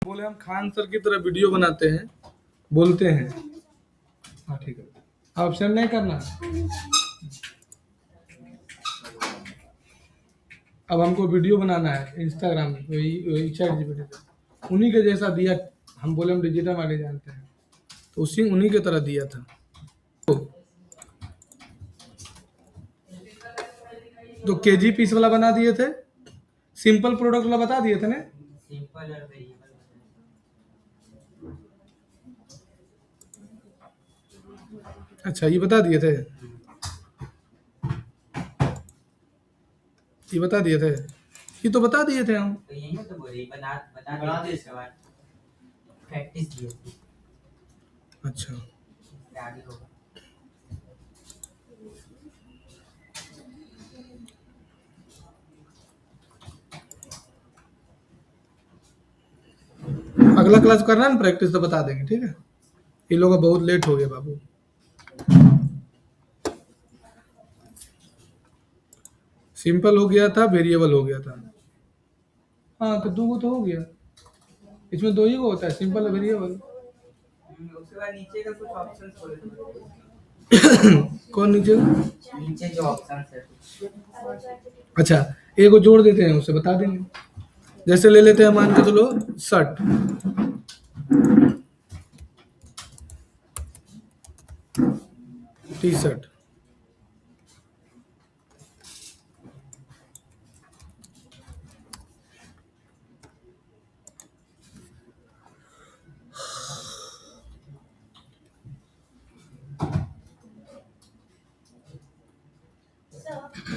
बोले हम खान सर की तरह वीडियो बनाते हैं, बोलते हैं। हाँ ठीक है, ऑप्शन नहीं करना। अब हमको वीडियो बनाना है इंस्टाग्राम में, वही वही ChatGPT से उन्हीं के जैसा दिया। हम बोले हम डिजिटल वाले जानते हैं, तो उसी उन्हीं की तरह दिया था। तो केजी पीस वाला बना दिए थे, सिंपल प्रोडक्ट वाला बता दिए थे ना। सिंपल और वेरिएबल। अच्छा ये बता दिए थे, ये बता दिए थे, ये तो बता दिए थे हम। तो यही तो बोल रही बता दे इसके बाद प्रैक्टिस की होगी। अच्छा इससे आगे होगा। अगला क्लास करना है ना प्रैक्टिस, तो बता देंगे, ठीक है। ये लोग बहुत लेट हो गए बाबू। सिंपल हो गया था, वेरिएबल हो गया था। हाँ तो दो गो तो हो गया, इसमें दो ही गो होता है, सिंपल और वेरिएबल। उसके बाद नीचे का कुछ ऑप्शंस बोले थे। कौन नीचे? नीचे जो ऑप्शंस है अच्छा एक को जोड़ देते हैं, उसे बता देंगे। जैसे ले लेते हैं, मान के चलो शर्ट, टी शर्ट।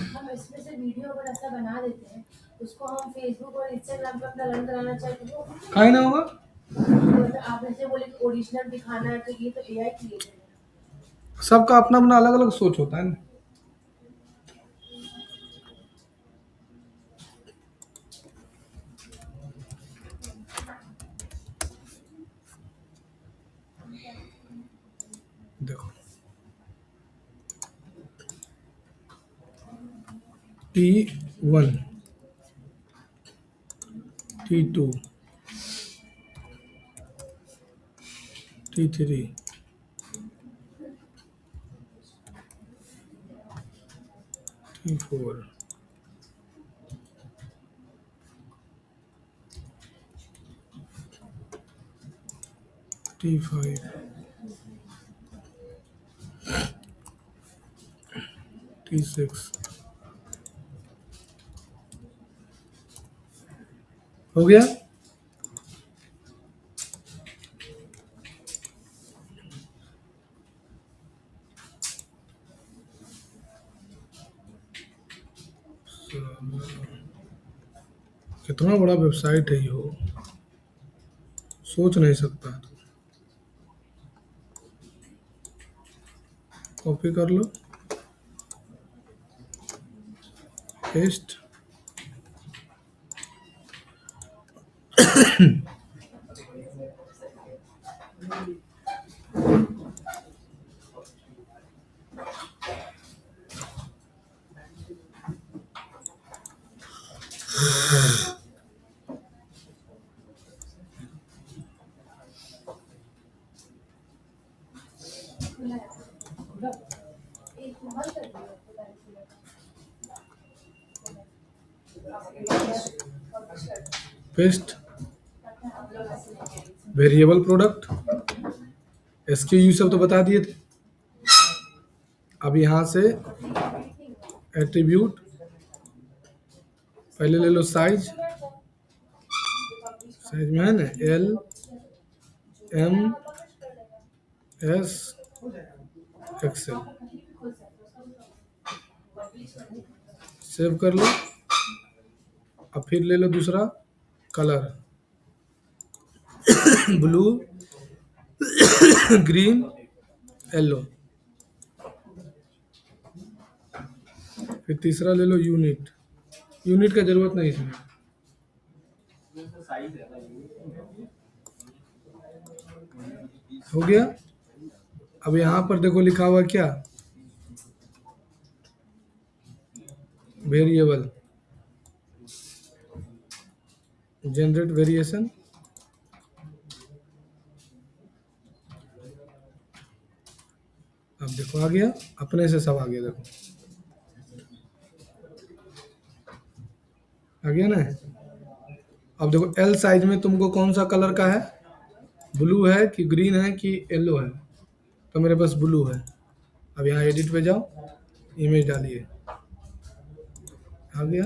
हम इसमें से वीडियो अगर ऐसा बना देते हैं, उसको हम फेसबुक और इंस्टाग्राम पे अपना रन कराना चाहते हैं तो काहे ना होगा। आप ऐसे बोले कि ओरिजिनल दिखाना है, तो ये तो AI क्रिएटेड है। सबका अपना अपना अलग अलग सोच होता है ना। देखो T1, T2, T3, T4, T5, T6। हो गया। कितना बड़ा वेबसाइट है ये, हो सोच नहीं सकता। कॉपी कर लो, paste. Paste variable product, SKU सब तो बता दिए थे। अब यहाँ से एट्रीब्यूट, पहले ले लो साइज, साइज में है ना L, M, S, XL। Save कर लो। अब फिर ले लो दूसरा कलर, ब्लू, ग्रीन, येलो। फिर तीसरा ले लो यूनिट, यूनिट का जरूरत नहीं इसमें। हो गया। अब यहाँ पर देखो लिखा हुआ क्या, वेरिएबल, जनरेट वेरिएशन, अब देखो आ गया, अपने से सब आ गया, देखो आ गया ना। अब देखो एल साइज में तुमको कौन सा कलर का है, ब्लू है कि ग्रीन है कि येलो है, तो मेरे पास ब्लू है। अब यहाँ एडिट पे जाओ, इमेज डालिए, आ गया।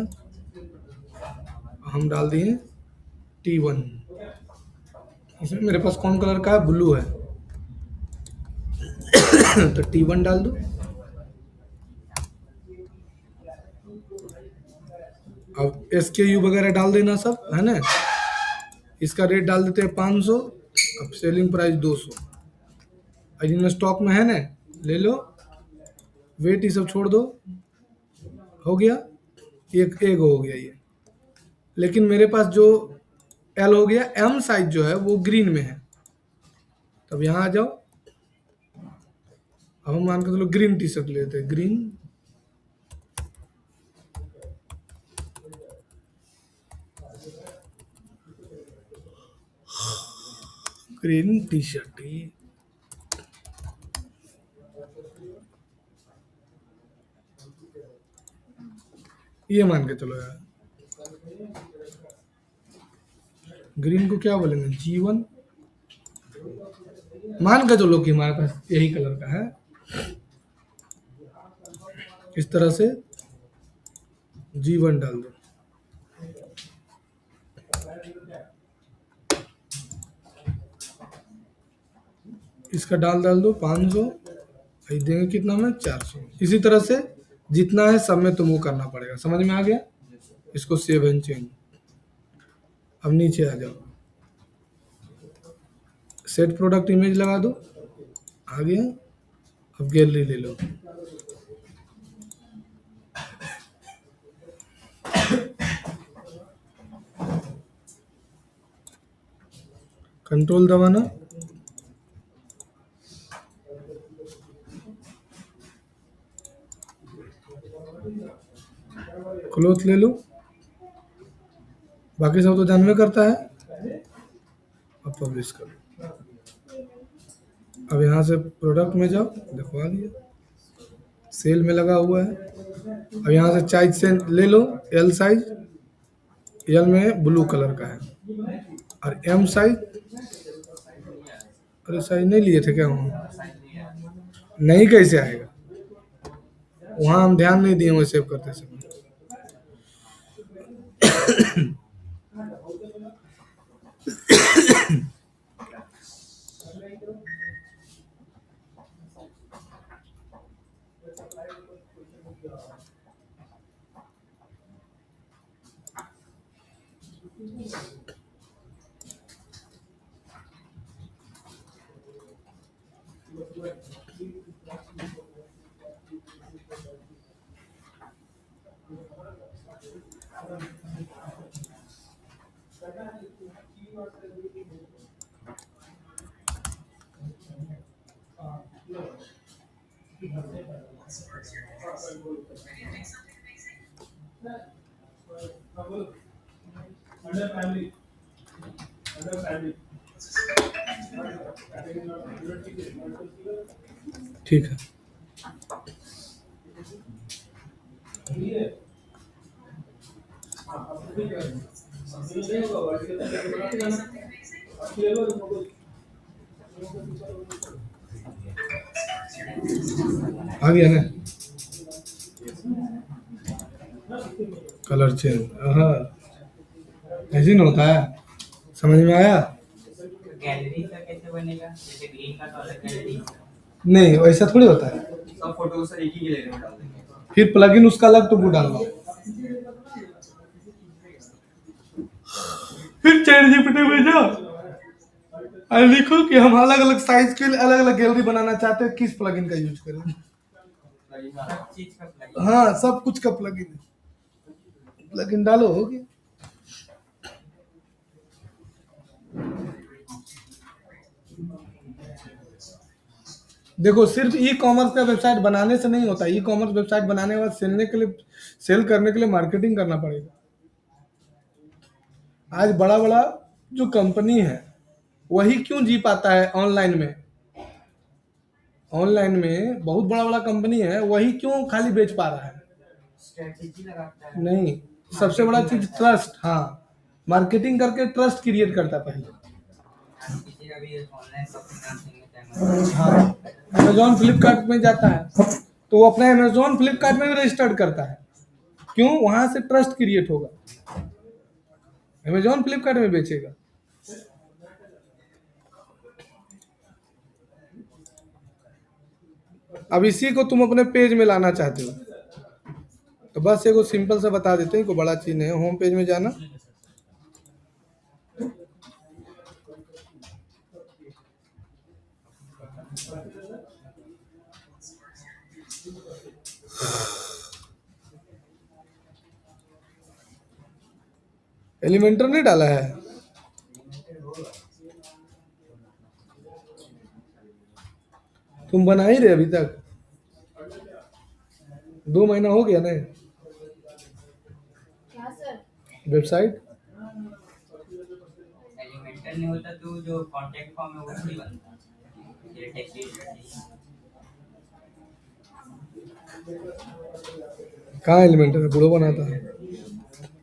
हम डाल दिए T1, इसमें मेरे पास कौन कलर का है, ब्लू है तो T1 डाल दो। अब SKU वगैरह डाल देना सब, है ना। इसका रेट डाल देते हैं 500, अब सेलिंग प्राइस 200। और इनमें स्टॉक में है ना, ले लो, वेट ये सब छोड़ दो, हो गया। एक एक हो गया ये, लेकिन मेरे पास जो एल हो गया, एम साइज जो है वो ग्रीन में है। तब यहाँ आ जाओ, अब हम मान के चलो ग्रीन टी शर्ट लेते हैं, ग्रीन ग्रीन टी शर्ट, ये मान के चलो यार, ग्रीन को क्या बोलेंगे, G1 मान के चलो कि हमारे पास यही कलर का है। इस तरह से G1 डाल दो, इसका डाल दो 500, देंगे कितना में 400। इसी तरह से जितना है सब में तुमको करना पड़ेगा, समझ में आ गया। इसको सेव एंड चेंज। अब नीचे आ जाओ, सेट प्रोडक्ट इमेज लगा दो, आ गया। अब गैलरी ले लो, कंट्रोल दबाना, क्लोथ ले लो, बाकी सब तो जानवे करता है। अब पब्लिश करो। अब यहाँ से प्रोडक्ट में जाओ, देखो आ गया, सेल में लगा हुआ है। अब यहाँ से साइज से ले लो, एल साइज, एल में ब्लू कलर का है, और एम साइज, अरे साइज नहीं लिए थे क्या वहाँ, नहीं कैसे आएगा वहाँ, हम ध्यान नहीं दिए हुए सेव करते समय। ठीक है, आ गया ना कलर चेंज। हाँ, ऐसे ना होता है, समझ में आया। गैलरी का कैसे बनेगा, जैसे ग्रीन का तो अलग गैलरी, नहीं वैसा थोड़ी होता है, सब फोटो सर एक ही गैलरी में डाल देंगे। फिर प्लगइन उसका अलग तुमको डालना, फिर चैट जीपीटी में जाओ और लिखो कि हम अलग अलग साइज के लिए अलग अलग गैलरी बनाना चाहते हैं, किस प्लगइन का यूज करें। सब चीज का प्लगइन। हाँ, सब कुछ का प्लगइन, प्लगइन डालो, हो गया। देखो सिर्फ ई कॉमर्स का वेबसाइट बनाने से नहीं होता, ई कॉमर्स वेबसाइट बनाने के बाद सेल करने के लिए मार्केटिंग करना पड़ेगा। आज बड़ा बड़ा जो कंपनी है वही क्यों जी पाता है ऑनलाइन में, ऑनलाइन में बहुत बड़ा बड़ा कंपनी है, वही क्यों खाली बेच पा रहा है? स्ट्रेटेजी लगाता है। नहीं, सबसे बड़ा चीज ट्रस्ट। हाँ, मार्केटिंग करके ट्रस्ट क्रिएट करता है पहले। किसी का भी ऑनलाइन शॉपिंग करते हैं हाँ, अमेजोन फ्लिपकार्ट में जाता है तो वो अपना अमेजोन फ्लिपकार्ट में भी रजिस्टर्ड करता है। क्यों? वहां से ट्रस्ट क्रिएट होगा, अमेजोन फ्लिपकार्ट में बेचेगा। अब इसी को तुम अपने पेज में लाना चाहते हो तो बस एगो सिंपल से बता देते हैं, कोई बड़ा चीज नहीं है। होम पेज में जाना, एलिमेंटर नहीं डाला है? तुम बना ही रहे अभी तक, 2 महीना हो गया ना क्या सर? वेबसाइट। एलिमेंटल नहीं होता तो जो कॉन्टैक्ट फॉर्म है वो नहीं बनता, ये टेक्स्ट चाहिए। कहाँ एलिमेंटर है? बुढ़ो बनाता है।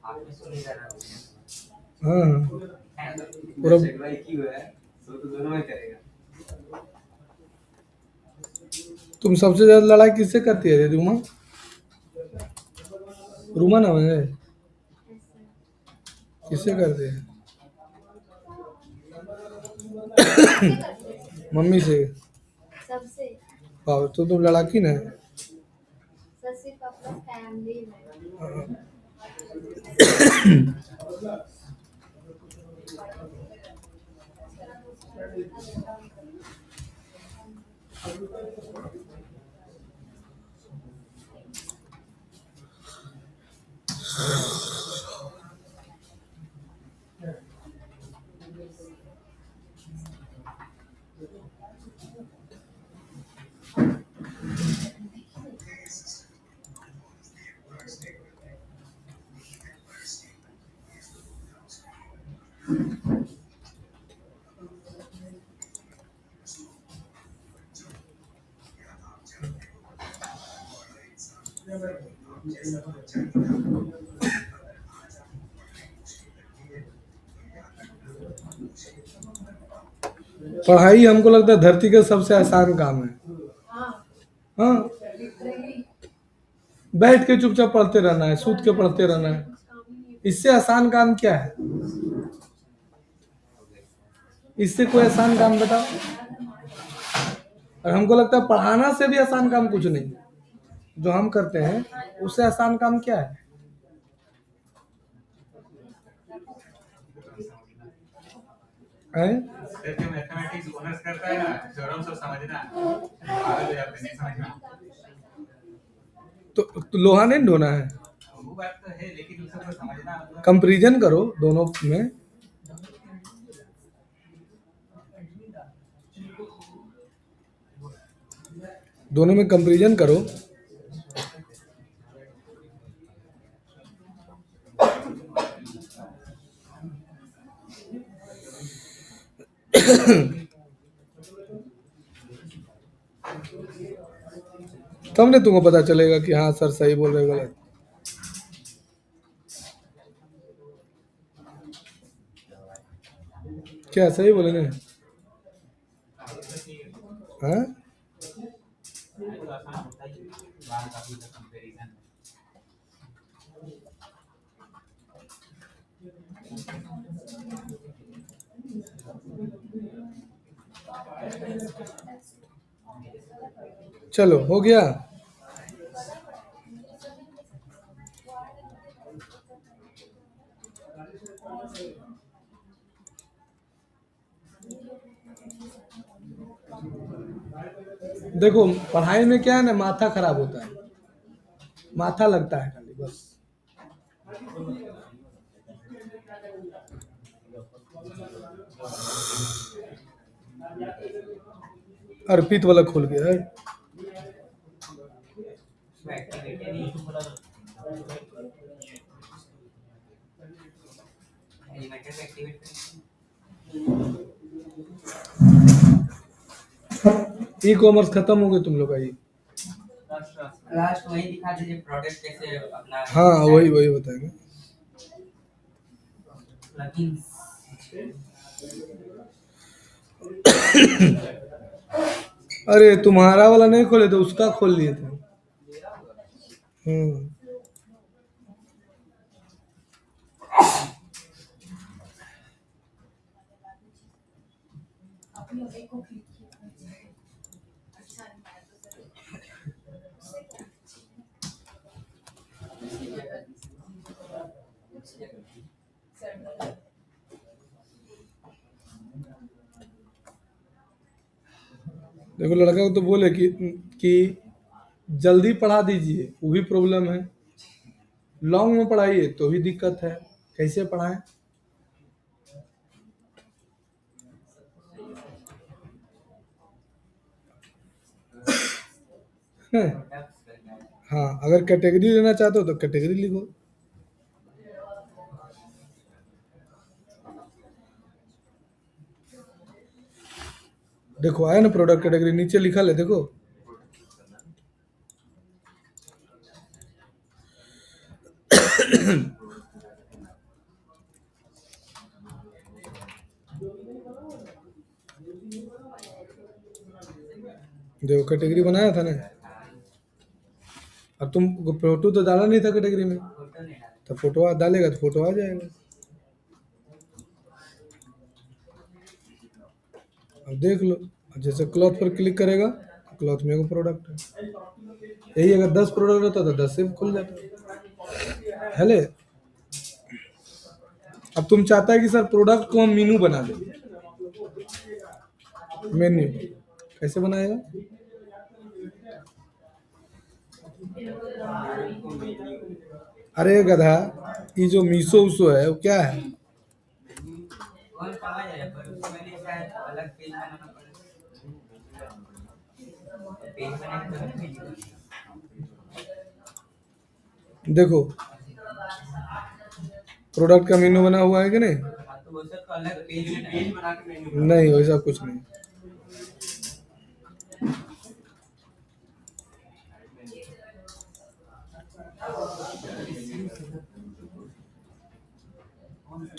आपने सुनी जरा हाँ हाँ, पूरा तुम सबसे ज्यादा लड़ाई किससे करती है रूमा? रूमा नाम है? किससे करते हैं? मम्मी से? सबसे। और तो तुम लड़ाकी ना? सर सिर्फ अपना फैमिली में। पढ़ाई हमको लगता है धरती का सबसे आसान काम है। हाँ, हाँ, लिटरली बैठ के चुपचाप पढ़ते रहना है, सूत के पढ़ते रहना है, इससे आसान काम क्या है? इससे कोई आसान काम बताओ। और हमको लगता है पढ़ाना से भी आसान काम कुछ नहीं, जो हम करते हैं उससे आसान काम क्या है? हैं? मैथमेटिक्स ऑनर्स करता है ना, थ्योरम सब समझना, पागल हो जाते नहीं समझना। तो लोहा नहीं ढोना है, वो बात तो है, लेकिन उस सबको समझना मतलब कंपैरिजन करो दोनों में। दोनों में कंपैरिजन करो। तब ने तुमको पता चलेगा कि हाँ सर सही बोल रहे गलत। क्या सही बोले ना? हाँ, आसान होता ही बात काफी कंपैरिजन। चलो हो गया। देखो पढ़ाई में क्या है ना, माथा खराब होता है, माथा लगता है खाली बस। अर्पित वाला खुल गया है। उसमें एक्टिविटी नहीं, एलिमेंटल पे एक्टिवेट करें। ई कॉमर्स खत्म हो गई तुम लोग का ये। लास्ट वही दिखा दीजिए प्रोडक्ट कैसे अपना हाँ वही बताएंगे। प्लगइन्स। अरे तुम्हारा वाला नहीं खोले थे, उसका खोल लिए थे। हम्म। अपनी एक को क्लिक किया अच्छा नहीं आया तो सर देखो लड़का को तो बोले कि जल्दी पढ़ा दीजिए, वो भी प्रॉब्लम है। लॉन्ग में पढ़ाइए तो भी दिक्कत है, कैसे पढ़ाएं। हैं? हाँ अगर कैटेगरी लेना चाहते हो तो कैटेगरी लिखो। देखो आया ना प्रोडक्ट कैटेगरी, नीचे लिखा है देखो। देखो कैटेगरी बनाया था ना, अब तुम फोटो तो डाला नहीं था कैटेगरी में, फोटो नहीं डाला। तो फोटो डालेगा तो फोटो आ जाएगा। अब देख लो, जैसे क्लॉथ पर क्लिक करेगा तो क्लॉथ में एगो प्रोडक्ट है। यही अगर 10 प्रोडक्ट रहता तो 10 से खुल जाता है ले। अब तुम चाहता है कि सर प्रोडक्ट को हम मेनू बना दें, मेन्यू कैसे बनाएगा? अरे गधा, ये जो मीशो उसो है वो क्या है? कौन समझ रहा है पर उसमें नहीं शायद अलग पेज बनाना पड़ेगा। पेज बनाने तो अलग पेज बनेगा। देखो प्रोडक्ट का मेनू बना हुआ है कि नहीं? हाँ, तो वो सब तो अलग पेज बना के मेन्यू नहीं वैसा कुछ नहीं।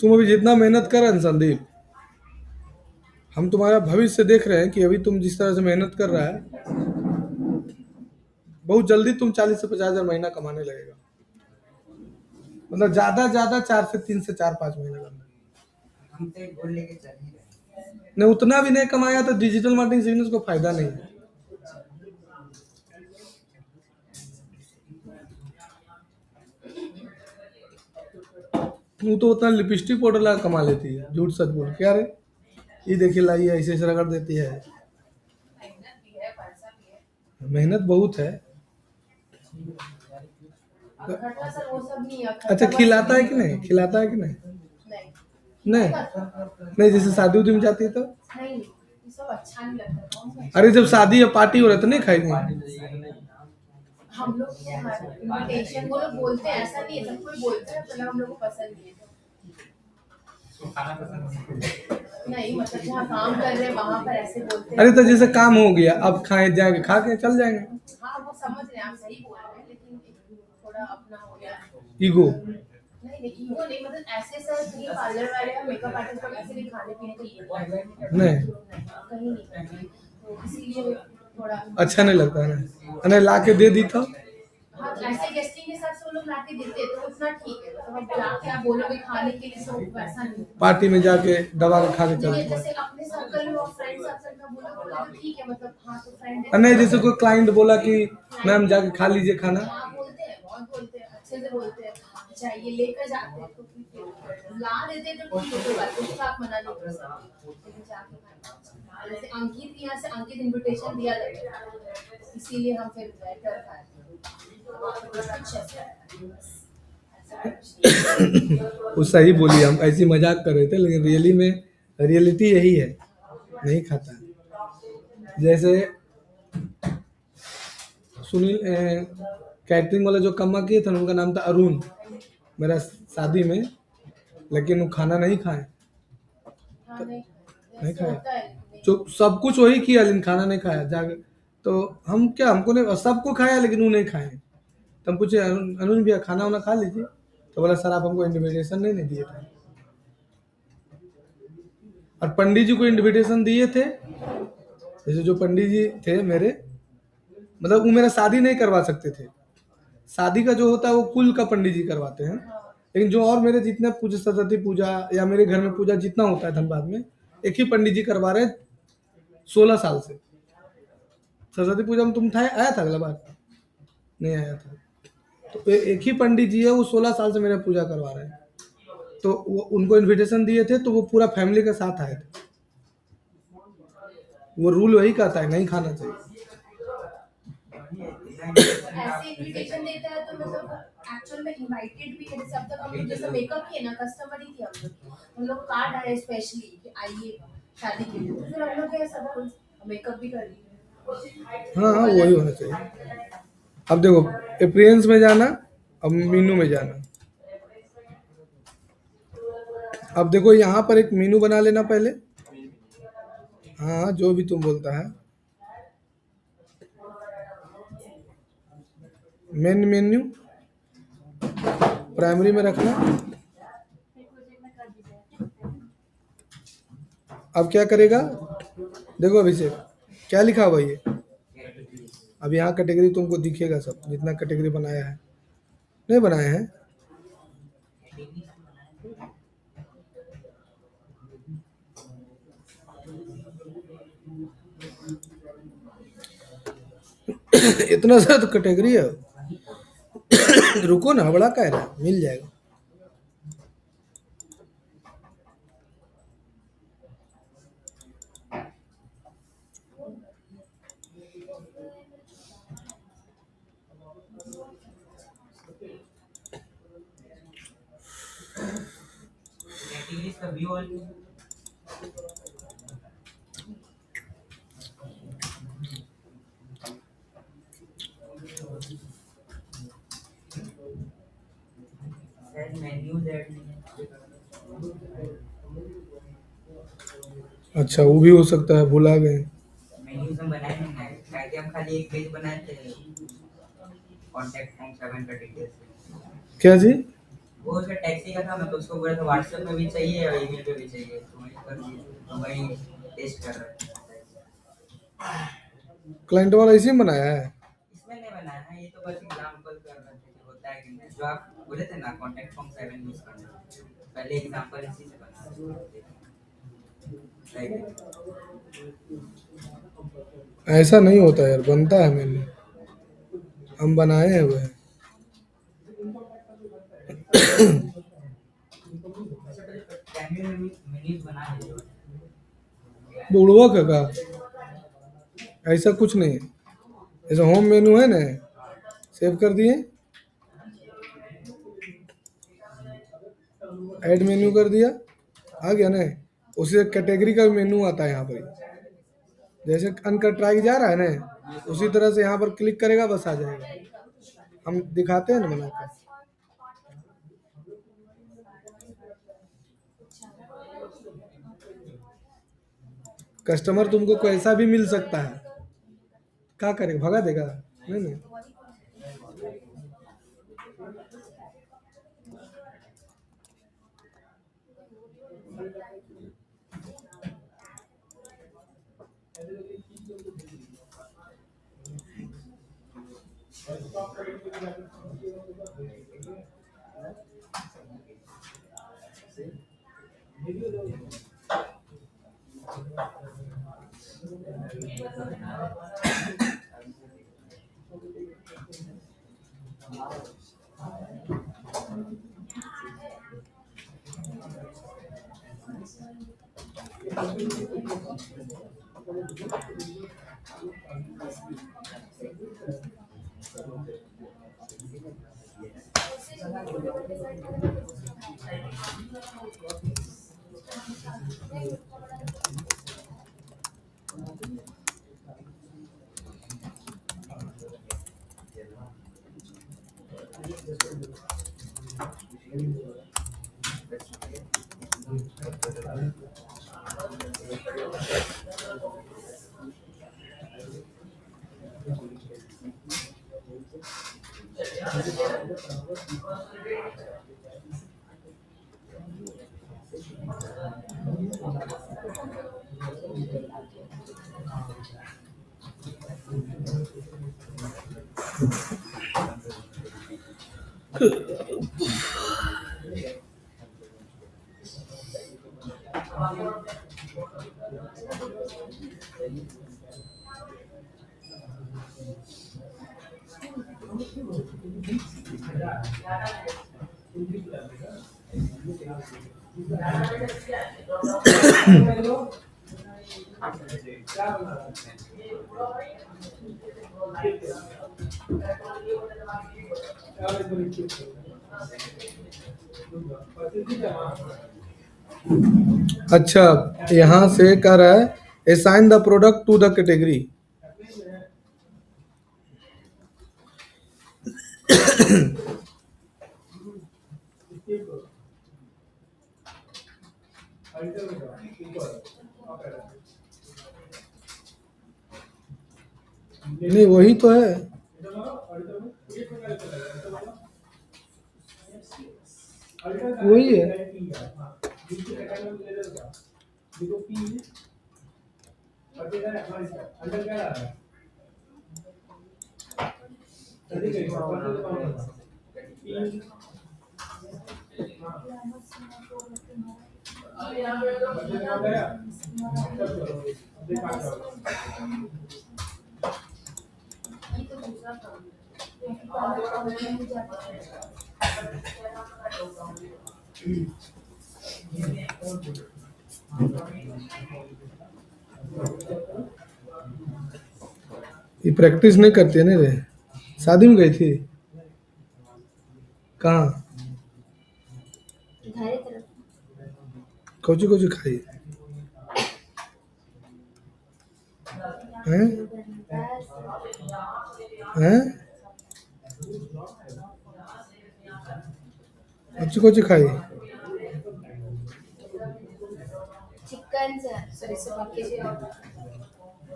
तुम अभी जितना मेहनत कर रहे हैं ना संदीप, हम तुम्हारा भविष्य देख रहे हैं कि अभी तुम जिस तरह से मेहनत कर रहा है, बहुत जल्दी तुम 40 से 50 हजार महीना कमाने लगेगा। मतलब ज्यादा 4 से 3 से 4-5 महीने का। हम तो एक गोल लेके चल ही रहे हैं। नहीं उतना भी नहीं कमाया तो डिजिटल मार्केटिंग सीखने से कोई फायदा नहीं है। तू तो उतना लिपस्टिक पाउडर लगा कमा लेती है, झूठ सच बोल क्या रे? ये देखिए लाई ऐसे ऐसे रगड़ देती है। मेहनत भी है पैसा भी है मेहनत बहुत है। खर्चा सर वो सब नहीं है अच्छा खिलाता है कि नहीं? खिलाता है कि नहीं? नहीं नहीं नहीं, जैसे शादी उदी में जाती है तो? नहीं ये सब अच्छा नहीं लगता कौन सा अरे जब शादी या पार्टी हो रहा है तो नहीं खाएंगे? हम लोग को इनविटेशन वो लोग बोलते हैं ऐसा नहीं है सब कोई बोलता है मतलब हम लोग को पसंद नहीं है उसको खाना पसंद नहीं मतलब जहाँ काम कर रहे हैं वहाँ पर ऐसे बोलते हैं अरे तो जैसे काम हो गया अब खाए जाएंगे, खा के चल जाएंगे। हाँ वो समझ रहे हैं आप सही बोल रहे हैं लेकिन थोड़ा अपना हो गया ईगो। नहीं नहीं ईगो नहीं मतलब ऐसे सर कहीं पार्लर वाले या मेकअप आर्टिस्ट को ऐसे भी खाने पीने को ये नहीं कहीं नहीं तो इसीलिए थोड़ा अच्छा नहीं लगता है ना, अरे ला के दे दी तो। हाँ तो ऐसे गेस्टिंग के साथ वो लोग लाके देते हैं तो उतना ठीक है मतलब अब जाके आप बोलोगे खाने के लिए तो वैसा नहीं पार्टी में जाके दबा के खा के चल नहीं जाए। जैसे अपने सर्कल में और फ्रेंड सर्कल में बोलोगे तो ठीक है मतलब हाँ तो फ्रेंड और नहीं जैसे कोई क्लाइंट बोला कि मैम जाके खा लीजिए खाना, हाँ बोलते हैं बहुत बोलते हैं अच्छे से बोलते हैं अच्छा ये लेकर जाते हैं तो फिर ला देते हैं तो ठीक है कोई बात नहीं आप मना नहीं कर सकते लेकिन जाके खाना जैसे अंकित यहाँ से अंकित इनविटेशन दिया था इसीलिए हम फिर कर पाए वो सही बोली, हम ऐसी मजाक कर रहे थे लेकिन रियली में रियलिटी यही है, नहीं खाता है। जैसे सुनील कैटरिंग वाला जो कम्मा किए थे ना, उनका नाम था अरुण, मेरा शादी में, लेकिन वो खाना नहीं खाए। हाँ नहीं नहीं ऐसे खाया? होता है जो सब कुछ वही किया लेकिन खाना नहीं खाया जाके। तो हम क्या, हमको नहीं, सबको खाया लेकिन वो नहीं खाए। तो हम पूछे अनुज भैया खाना वाना खा लीजिए, तो बोला सर आप हमको इनविटेशन नहीं दिए थे। और पंडित जी को इनविटेशन दिए थे, जैसे जो पंडित जी थे मेरे, मतलब वो मेरा शादी नहीं करवा सकते थे। शादी का जो होता है वो कुल का पंडित जी करवाते हैं, लेकिन जो और मेरे जितने पूजा, सरस्वती पूजा या मेरे घर में पूजा जितना होता है धनबाद में, एक ही पंडित जी करवा रहे हैं 16 साल से। सरस्वती पूजा में तुम था, आया था अगला बार? नहीं आया था। तो एक ही पंडित जी है, वो 16 साल से मेरा पूजा करवा रहे हैं। तो वो उनको इनविटेशन दिए थे, तो वो पूरा फैमिली के साथ आए थे। वो रूल वही कहता है नहीं खाना चाहिए। ऐसे इनविटेशन देता है तो मतलब एक्चुअल में इनवाइटेड भी है। जैसे अब तक हम लोग जैसे मेकअप किए ना, कस्टमर ही थे हम लोग कार्ड आए स्पेशली कि आइए शादी के लिए, तो फिर हम लोग क्या सब कुछ मेकअप भी कर लिए। हाँ हाँ, वही होना चाहिए। अब देखो, अप्रियंस में जाना, अब मीनू में जाना। अब देखो यहाँ पर एक मीनू बना लेना पहले। हाँ, जो भी तुम बोलता है। मेन मेन्यू प्राइमरी में रखना। अब क्या करेगा, देखो अभिषेक क्या लिखा हुआ ये। अब यहाँ कैटेगरी तुमको दिखेगा सब, जितना कैटेगरी बनाया है। नहीं बनाए हैं? इतना सारा तो कैटेगरी है। रुको ना, बड़ा कह रहा है, मिल जाएगा। कैटेगरीज का व्यू ऑल शायद मेन्यूज ऐड नहीं है। अच्छा, वो भी हो सकता है, भुला गए। मेन्यूज हम बनाए नहीं है, शायद हम खाली एक पेज बनाए थे कांटेक्ट फॉर्म 7 का डिटेल्स। क्या जी? वो उसका टैक्सी का था, मैं तो उसको बोला था व्हाट्सएप में भी चाहिए और ईमेल पे भी चाहिए, तो वही कर दिए, तो वही टेस्ट कर रहे थे। क्लाइंट वाला इसी में बनाया है। इसमें नहीं बनाया है, ये तो बस एग्जांपल कर रहे थे कि होता है कि नहीं, जो आप बोले थे ना कांटेक्ट फॉर्म 7 यूज करना, पहले एग्जांपल इसी से बना रहे ऐसा नहीं होता यार, बनता है मैंने, हम बनाए हुए हैं। मेन्यूज बना है। बुड़वा का ऐसा कुछ नहीं है। जैसे होम मेनू है ना, सेव कर दिए, ऐड मेन्यू कर दिया, आ गया ना। उसी कैटेगरी का मेनू आता है यहाँ पर। जैसे अनकट ट्राई जा रहा है ना, उसी तरह से यहाँ पर क्लिक करेगा, बस आ जाएगा। हम दिखाते हैं ना बना कर। कस्टमर तुमको कैसा भी मिल सकता है, क्या करेगा, भगा देगा? नहीं नहीं। अच्छा, यहाँ से कह रहा है assign the product to the category. नहीं वही तो है। वही है। ये तो दूसरा काम है। ये प्रैक्टिस नहीं करती है ना रे। शादी में गई थी कहाँ? घरे तरफ कोची कोची खाई हैं? हैं? कोची कोची खाई? चिकन सॉरी से बाकी से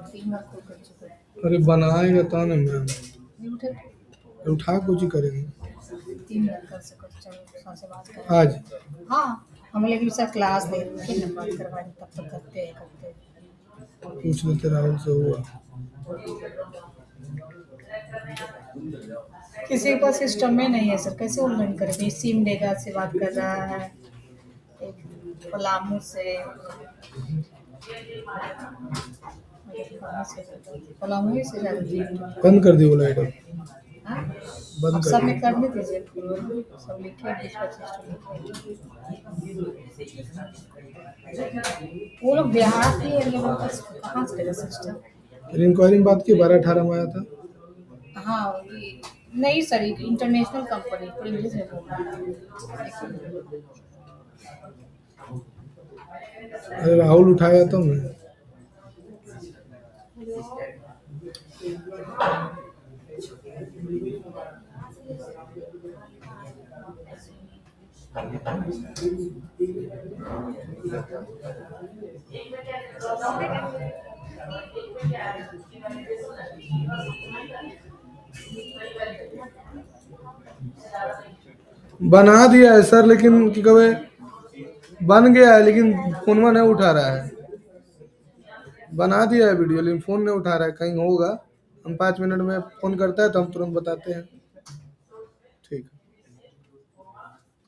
फीमर को कर चुका है। अरे बनाएगा तो ना मैम, नहीं उठे उठा कोची करेंगे 3 मिनट कर सको चलो से बात कर। आज। हाँ हम लोग भी सर क्लास दे रहे थे ना, बात करवाने तब तक करते हैं। पूछ लेते राहुल से हुआ। किसी के पास सिस्टम में नहीं है सर, कैसे ऑनलाइन करेंगे? सिम लेगा से बात कर रहा है, एक पलामू से पलामू से जाती है। बंद कर दी वो लाइट अब। हाँ? बंद अब कर सब दी। में करने दीजिए, सब लिखे वो लोग बिहार के एरिया में कहाँ से सिस्टम। इंक्वायरी में बात की 12-18 में आया था। हाँ ये नहीं सर, इंटरनेशनल कंपनी पर इंग्लिश में बोल रहा है। अरे राहुल उठाया तो मैं। बना दिया है सर, लेकिन कि कहे बन गया है लेकिन फोन में नहीं उठा रहा है। बना दिया है वीडियो लेकिन फोन नहीं उठा रहा है, कहीं होगा। हम 5 मिनट में फोन करता है तो हम तुरंत बताते हैं। ठीक।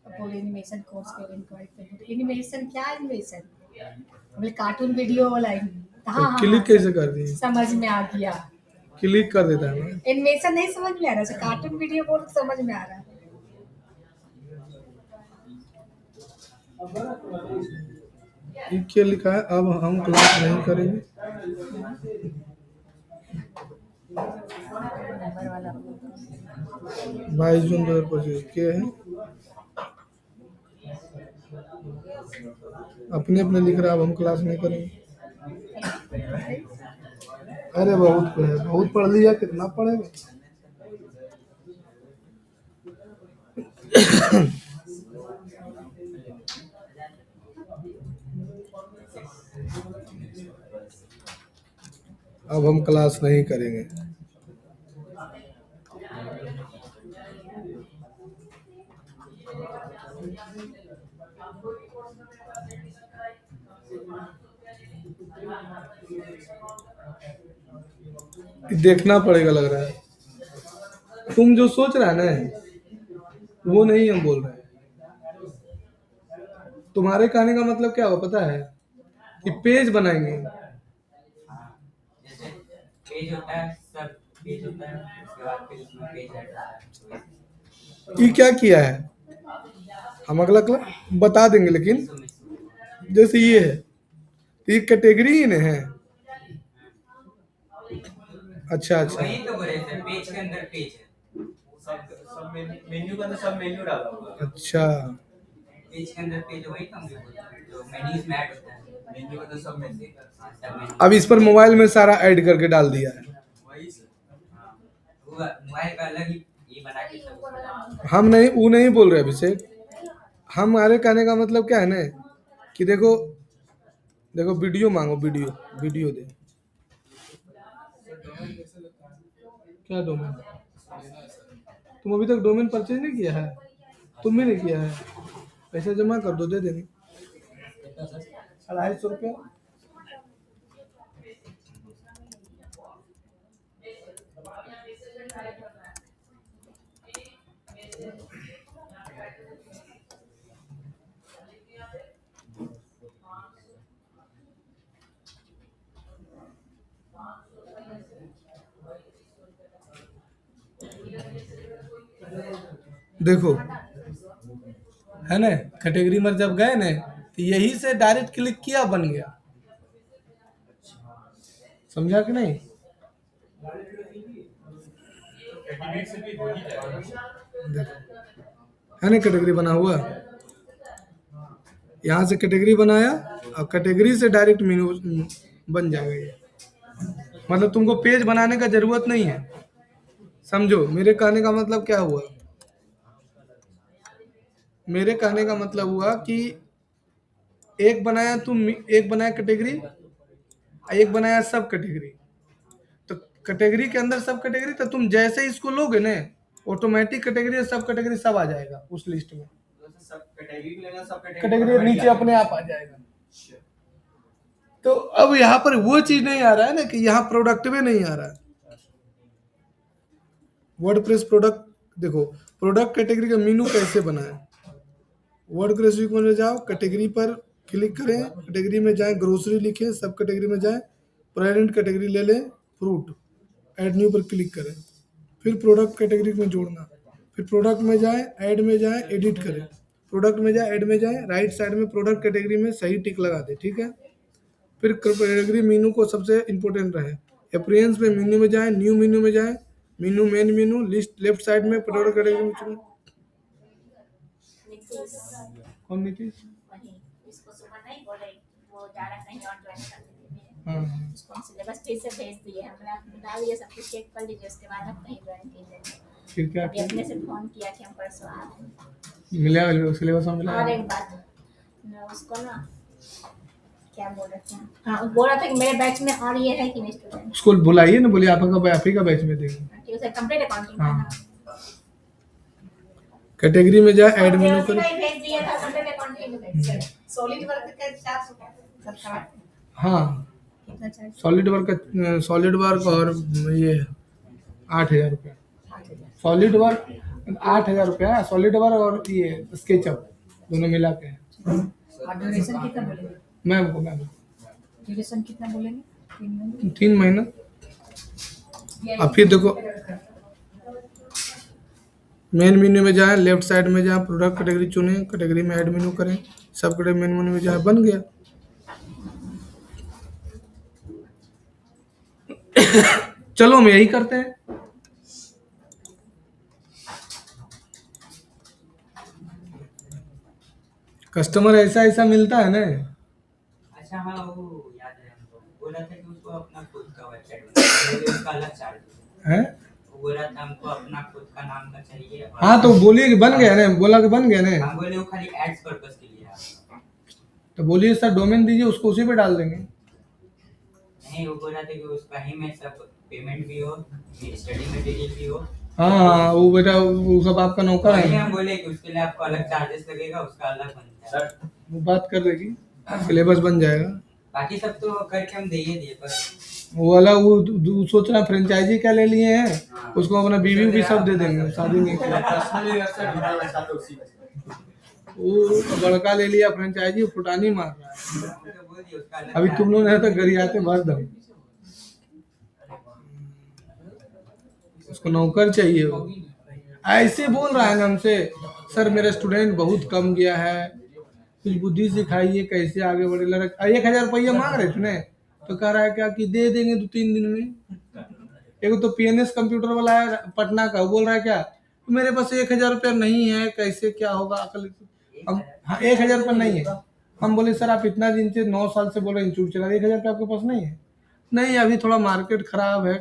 बोले एनिमेशन कोर्स के इंक्वायरी। एनिमेशन क्या एनिमेशन? हमने कार्टून वीडियो वाला हाँ हाँ क्लिक कैसे कर दिए? समझ में आ गया। क्लिक कर देता है ना। एनिमेशन नहीं समझ में आ रहा है, कार्टून वीडियो बोल समझ में आ रहा है। ये क्या लिखा है? अब हम क्लास नहीं करेंगे। नंबर वाला 22 जून 2025 के है। अपने अपने लिख रहा है, अब हम क्लास नहीं करेंगे। अरे बहुत है, बहुत पढ़ लिया, कितना पढ़ेगा? अब हम क्लास नहीं करेंगे। देखना पड़ेगा लग रहा है। तुम जो सोच रहा है ना वो नहीं हम बोल रहे हैं। तुम्हारे कहने का मतलब क्या हुआ पता है कि पेज बनाएंगे। हाँ, जैसे पेज होता है, सब पेज होता है, उसके बाद फिर उसमें पेज ऐड होता है, तो ये क्या किया है हम अगला बता देंगे, लेकिन इसको मिस जैसे ये है तो ये कैटेगरी ही नहीं है। अच्छा अच्छा, वही तो बोले थे, पेज के अंदर पेज है, सब सब मेन्यू के अंदर सब मेन्यू डाला हुआ है। अच्छा पेज के अंदर पेज वही तो हम भी बोलते हैं, जो मेन्यूज में ऐड होता है। मेन्यू के अंदर सब मेन्यू। हाँ, सब मेन्यू। अब इस पर मोबाइल में सारा ऐड करके डाल दिया है। वही से हाँ, वो मोबाइल का अलग ही ये बना के सब उसमें डालते हम नहीं, वो नहीं बोल रहे अभिषेक। हमारे कहने का मतलब क्या है ना कि देखो देखो वीडियो मांगो, वीडियो वीडियो दे। क्या डोमेन? तुम अभी तक डोमेन परचेज नहीं किया है? तुम भी नहीं किया है? पैसा जमा कर दो, दे देंगे। 250 रुपया। देखो है ना, कैटेगरी में जब गए ना तो यही से डायरेक्ट क्लिक किया, बन गया। समझा कि नहीं? कैटेगरी से भी हो ही जाएगा। देखो है ना कैटेगरी बना हुआ, यहाँ से कैटेगरी बनाया और कैटेगरी से डायरेक्ट मेनू बन जाएगा ये। मतलब तुमको पेज बनाने का जरूरत नहीं है। समझो मेरे कहने का मतलब क्या हुआ। मेरे कहने का मतलब हुआ कि एक बनाया तुम, एक बनाया कैटेगरी, एक बनाया सब कैटेगरी। तो कैटेगरी के अंदर सब कैटेगरी, तो तुम जैसे ही इसको लोगे ना ऑटोमेटिक कैटेगरी और सब कैटेगरी सब आ जाएगा उस लिस्ट में। सब कैटेगरी भी लेना, सब कैटेगरी नीचे अपने आप आ जाएगा। तो अब यहाँ पर वो चीज नहीं आ रहा है ना कि यहाँ प्रोडक्ट में नहीं आ रहा है। वर्डप्रेस प्रोडक्ट, देखो प्रोडक्ट कैटेगरी का मेनू कैसे बनाए। वर्डप्रेस में जाओ, कैटेगरी पर क्लिक करें, कैटेगरी में जाएं, ग्रोसरी लिखें, सब कैटेगरी में जाएं, पेरेंट कैटेगरी ले लें, फ्रूट, ऐड न्यू पर क्लिक करें, फिर प्रोडक्ट कैटेगरी में जोड़ना, फिर प्रोडक्ट में जाएं, ऐड में जाएं, एडिट करें, प्रोडक्ट में जाएं, ऐड में जाएं, राइट साइड में प्रोडक्ट कैटेगरी में सही टिक लगा दें, ठीक है। फिर कैटेगरी मेनू को सबसे इंपॉर्टेंट रहे, अपीयरेंस में मेनू में जाएं, न्यू मेनू में जाएं, मेनू main menu list left side में प्रोडक्ट कैटेगरी में चुनें। नीतीश कौन नीतीश? वही, इसको सुबह नहीं बोले वो जा रहा कहीं और ज्वाइन करने के लिए, हाँ उसको हम सिलेबस फिर से भेज दिए, हमने आपको डाल दिया, सब कुछ चेक कर लीजिए, उसके बाद आप कहीं ज्वाइन कीजिए। फिर क्या अभी अपने से फोन किया कि हम परसों आ रहे हैं। मिला सिलेबस में मिला? और एक बात मैं उसको ना क्या बोल रहे थे, हाँ वो बोल रहा था कि मेरे बैच में और ये है कि नहीं स्टूडेंट, उसको बुलाइए ना, बोलिए आपका आप ही का बैच में देंगे। कि उसे कंप्लीट अकाउंटिंग हाँ। करना। कैटेगरी में जाए, ऐड मेनू उसी करें। का ही भेज दिया था कंप्लीट अकाउंटिंग में। सॉलिड वर्क का 400 हाँ कितना चार्ज? सॉलिड वर्क और ये 8,000 रुपया। सॉलिड वर्क 8,000 रुपया, सॉलिड वर्क और ये स्केचअप दोनों मिला के। ड्यूरेशन कितना बोलेंगे? मैम ड्यूरेशन कितना बोलेंगे? 3 महीने। 3 महीना। अब फिर देखो मेन मेन्यू में जाए, लेफ्ट साइड में जाए, प्रोडक्ट कैटेगरी चुने, कैटेगरी में ऐड मेनू करें, सब कैटेगरी मेन मेन्यू में जाए, बन गया। चलो हम यही करते हैं। कस्टमर ऐसा ऐसा मिलता है ना। अच्छा हाँ, वो याद है हमको, बोला था कि उसको अपना खुद का वेबसाइट बनाना, उसका अलग चार्ज है। वो बोला था हमको अपना खुद का नाम का चाहिए और हाँ तो बोलिए कि बन गया ना, बोला कि बन गया ना, हम बोले वो खाली एड्स पर्पस के लिए है। तो बोलिए सर डोमेन दीजिए, उसको उसी पे डाल देंगे। नहीं, वो बोला था कि उसका ही में सब पेमेंट भी हो, स्टडी मटेरियल भी हो। हाँ हाँ वो बेटा वो सब आपका नौकर वही है, हम बोले कि उसके लिए आपको अलग चार्जेस लगेगा, उसका अलग बनता है। वो बात कर देगी, सिलेबस बन जाएगा। बाकी सब तो करके हम दे ही दिए, पर वो वाला वो सोच रहा फ्रेंचाइजी क्या ले लिए हैं, उसको अपना बीवी भी सब दे देंगे, शादी नहीं किया। पर्सनली वेबसाइट बनाना चाहते हो उसी में से। वो लड़का ले लिया फ्रेंचाइजी, फुटानी मार रहा है। तो बोल दिया उसका अलग अभी तुम लोग brand नहीं तो गरियाते भर दम, उसको नौकर चाहिए वो। ऐसे बोल रहा है ना हमसे, सर मेरा स्टूडेंट बहुत कम गया है, कुछ बुद्धि सिखाइए कैसे आगे बढ़े। लड़का 1,000 रुपया मांग रहे थे ना, तो कह रहा है क्या कि दे देंगे 2-3 दिन में। एक तो पीएनएस कंप्यूटर वाला है पटना का, वो बोल रहा है क्या मेरे पास 1,000 रुपया नहीं है, कैसे क्या होगा अकल। हम हाँ 1,000 रुपया नहीं है। हम बोले सर आप इतना दिन से 9 साल से बोल रहे इंस्टीट्यूट चला, 1,000 रुपया आपके पास नहीं है? नहीं अभी थोड़ा मार्केट खराब है।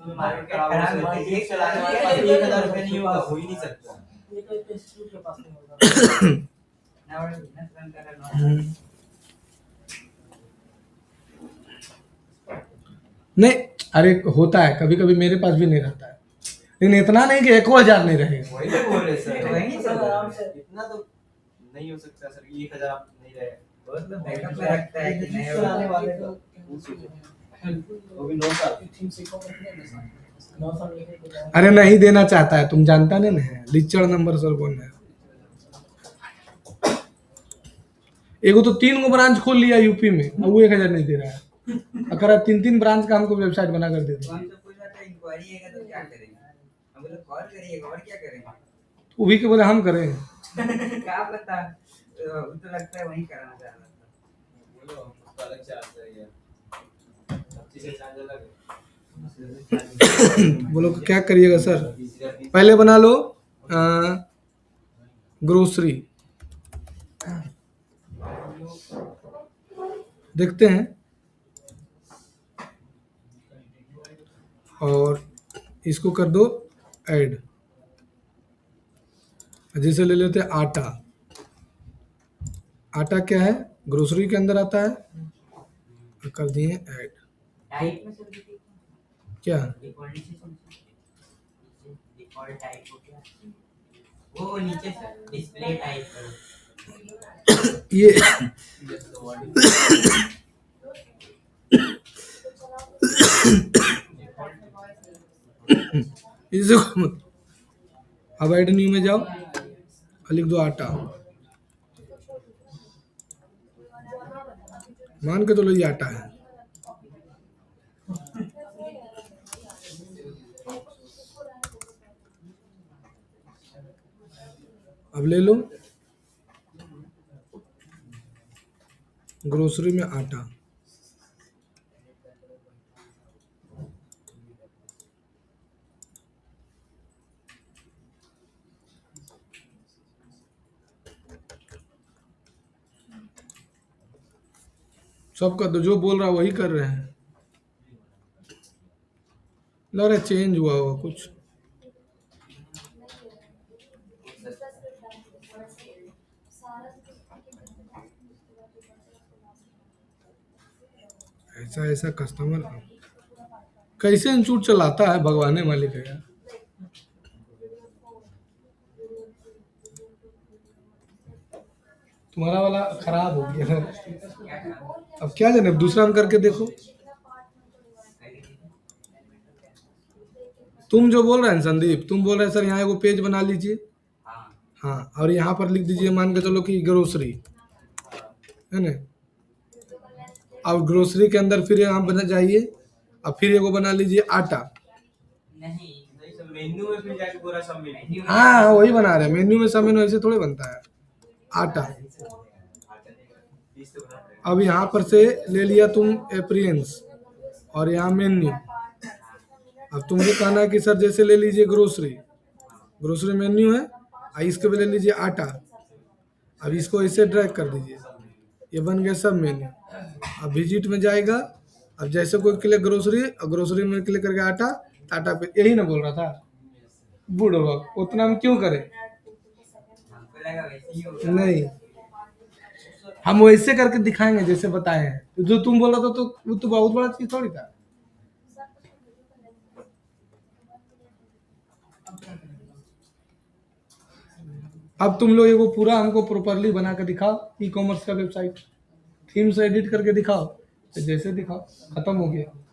मार्केट खराब है, एक चलाने वाले के पास 1,000 रुपए नहीं होगा, हो ही नहीं सकता। ना बड़ा बिजनेस रन कर रहा है। नहीं अरे होता है कभी कभी, मेरे पास भी नहीं रहता है, लेकिन इतना नहीं कि 1,000 नहीं रहेगा। वही तो बोल रहे सर, तो वही चल रहा है। इतना तो नहीं हो सकता सर, 1,000 आप नहीं रहे। वो तो बैकअप में रखता है कि नहीं होगा। वो भी 9 साल। अरे नहीं देना चाहता है, तुम जानता नहीं है लिचड़ नंबर सर कौन है। एगो तो 3 गो ब्रांच खोल लिया यूपी में, अब वो 1,000 नहीं दे रहा है। अगर 3-3 ब्रांच का हमको वेबसाइट बना कर दे दो। तो हमसे पूछ रहा था इंक्वायरी है तो क्या करेंगे? हम बोले कॉल करिएगा और क्या करेंगे? वो भी के बोले हम करें। क्या पता, वो तो लगता है वही कराना चाह रहा था। बोलो उसका अलग चार्ज है यार, सब चीजें चार्ज अलग है। बोलो क्या करिएगा सर? पहले बना लो ग्रोसरी, देखते हैं। और इसको कर दो ऐड। जैसे ले लेते हैं आटा। आटा क्या है, ग्रोसरी के अंदर आता है, कर दिए ऐड। टाइप में सब देखिए, क्या डिफॉल्ट नीचे से डिफॉल्ट टाइप हो गया, वो नीचे से डिस्प्ले टाइप करो। ये इसको मत। अब ऐड न्यू में जाओ और लिख दो आटा। मान के चलो ये आटा है। अब ले लो ग्रोसरी में आटा। सब कर दो, जो बोल रहा है वही कर रहे हैं। लग रहा है चेंज हुआ होगा कुछ। ऐसा ऐसा कस्टमर कैसे इंस्टीट्यूट चलाता है, भगवाने मालिक है यार। तुम्हारा वाला खराब हो गया ना। अब क्या जाने, अब दूसरा हम करके देखो। तुम जो बोल रहे हैं संदीप, तुम बोल रहे हैं सर यहाँ एगो पेज बना लीजिए। हाँ हाँ और यहाँ पर लिख दीजिए, मान के चलो कि ग्रोसरी है ना। अब ग्रोसरी के अंदर फिर यहाँ बना जाइए, अब फिर एगो बना लीजिए आटा। नहीं, नहीं सर, मेन्यू में फिर जाके पूरा सब मेन्यू। हाँ हाँ वही बना रहे हैं, मेन्यू में सब मेन्यू ऐसे थोड़े बनता है। आटा। पीस तो बना रहे हैं। अब यहाँ पर से ले लिया तुम एप्रियंस और यहाँ मेन्यू। अब तुमको कहना है कि सर जैसे ले लीजिए ग्रोसरी, ग्रोसरी मेन्यू है, और इसके भी ले लीजिए आटा। अब इसको ऐसे ड्रैग कर दीजिए, ये बन गया सब मेन्यू। अब विजिट में जाएगा, अब जैसे कोई क्लिक ग्रोसरी और ग्रोसरी में क्लिक करके आटा, तो आटा पे यही ना बोल रहा था बूढ़ो, उतना हम क्यों करें? हमको लगा वैसे ही होगा। नहीं हम वैसे करके दिखाएंगे जैसे बताए हैं। जो तुम बोल रहा था तो वो तो बहुत बड़ा चीज थोड़ी था। अब तुम लोग एगो पूरा हमको प्रॉपरली बना के दिखाओ, ई कॉमर्स का वेबसाइट, थीम से एडिट करके दिखाओ, जैसे दिखाओ, खत्म हो गया।